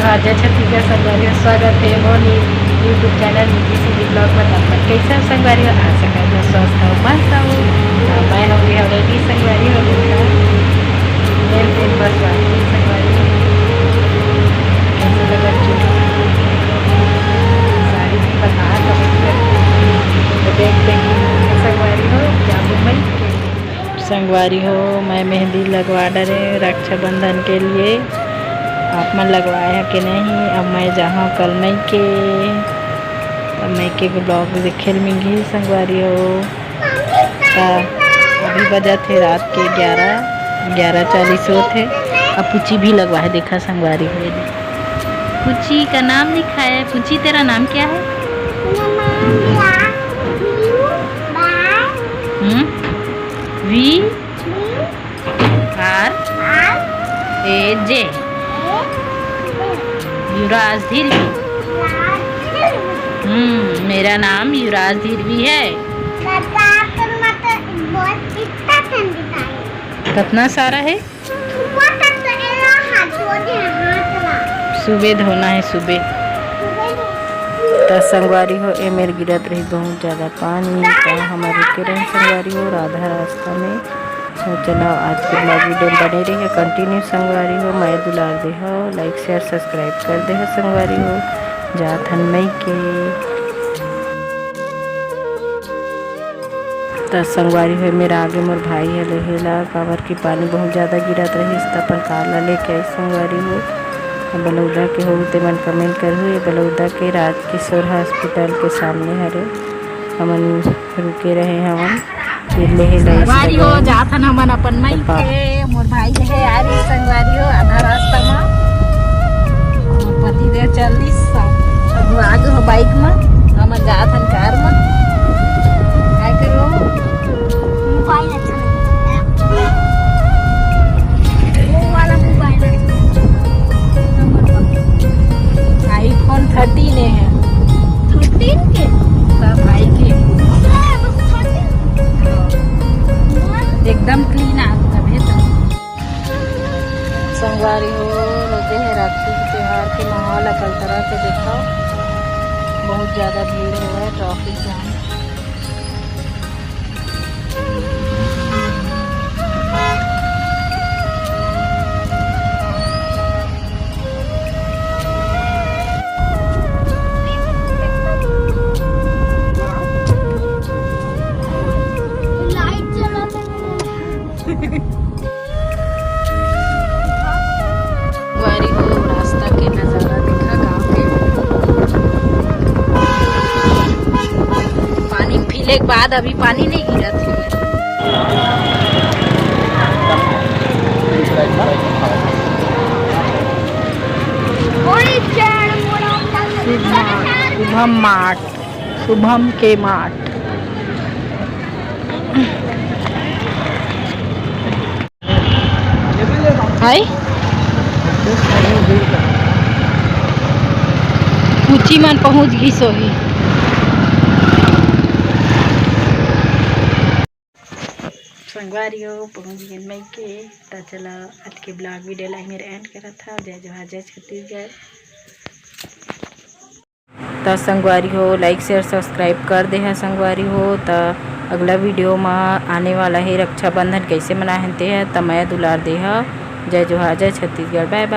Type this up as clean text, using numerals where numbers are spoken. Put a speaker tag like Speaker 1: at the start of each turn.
Speaker 1: जोहार जय छत्तीसगढ़ संगवारी हो। स्वागत है मोर यूट्यूब चैनल निधि सिंधी ब्लॉग में। तब तक कैसे संगवारी हो, आ सका मैं स्वस्थ हूँ, मस्त हूँ। मैं हो गई रेडी संगवारी हो देखा मेल पेन बस बाकी संगवारी हो। कैसे लगा चुप साड़ी भी बता कमेंट करके तो देखते हैं संगवारी हो। जामू मई के संगवारी हो मैं मेहंदी लगवा डरे रक्षाबंधन के लिए। आप मन लगवाए है कि नहीं। अब मैं जहाँ कल मई के तब मई के ब्लॉग देखे मिली संगवारी हो। अभी बजा थे रात के 11:40 होते। अब पुची भी लगवा है देखा संगवारी हो। पुची का नाम लिखा है। पुची तेरा नाम क्या है? VRAJ युवराज धीरवी। मेरा नाम युवराज धीरवी है। कितना सारा है? सुबह धोना है सुबह। तो संगवारी हो ये मेरे गिरत रही बहुत ज़्यादा पानी। तो हमारे किरण संगवारी हो राधा रास्ता में। तो चलो आज के ब्लॉग वीडियो बने रही है कंटिन्यू संगवारी हो। मैं दुलार दे हो, लाइक शेयर सब्सक्राइब कर दे हो संगवारी हो। जात हन मई के तो संगवारी हो मेरा आगे मोर भाई है लेहेला काबर की पानी बहुत ज़्यादा गिरत रही। अपन कार ला लेके आई संगवारी हो। बलौदा के हो ते मन कमेंट कर हुए। बलौदा के राज किशोर हॉस्पिटल के सामने हरे हमन रुके रहे हमन। फिर संगवारी हो जाथन हमन अपन मई के। मोर भाई है यारी संगवारी हो आधा रास्ता में। मोर पति देव चलिस आगे हो बाइक में। हमन जाथन कार में। काय करो मोबाइल अच्छा वो वाला मोबाइल iPhone 13 है। 13 के सब भाई के एकदम क्लीन आता है। संगवारी हो लगे है राखी के त्योहार के माहौल अकल तरह से देखो बहुत ज़्यादा भीड़ है। ट्रैफिक जाम रास्ता के नज़ारा देखा गाँव के। पानी फिले के बाद अभी पानी नहीं गिरा थे। शुभम मार्ट, शुभम के मार्ट। हाय पुची मन पहुँच गई सोही। संगवारी हो पहुँच गए मई के। तो चलो आज के ब्लॉग वीडियो लाइक मेरे एंड करा था। जय जोहार जय छत्तीसगढ़। तो संगवारी हो लाइक शेयर सब्सक्राइब कर दे है संगवारी हो। तो अगला वीडियो में आने वाला है रक्षाबंधन कैसे मनाते हैं। तो मैं दुलार दे है। जय जोहार जय छत्तीसगढ़। Bye bye.